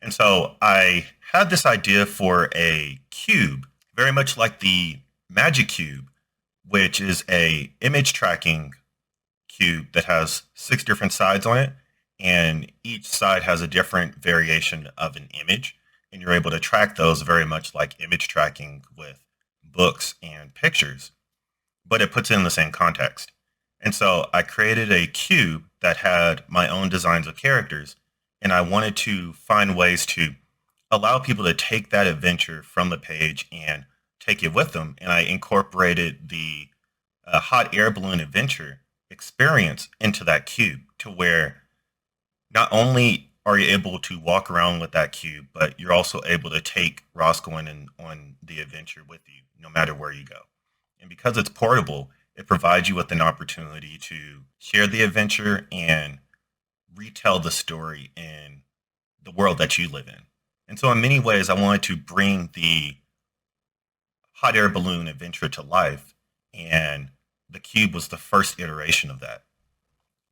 And so I had this idea for a cube, very much like the Magic Cube, which is a image tracking cube that has six different sides on it, and each side has a different variation of an image, and you're able to track those very much like image tracking with books and pictures, but it puts it in the same context. And so I created a cube that had my own designs of characters, and I wanted to find ways to allow people to take that adventure from the page and take it with them. And I incorporated the hot air balloon adventure experience into that cube to where not only are you able to walk around with that cube, but you're also able to take Roscoe and on the adventure with you, no matter where you go. And because it's portable, it provides you with an opportunity to share the adventure and retell the story in the world that you live in. And so, in many ways, I wanted to bring the hot air balloon adventure to life. And the cube was the first iteration of that.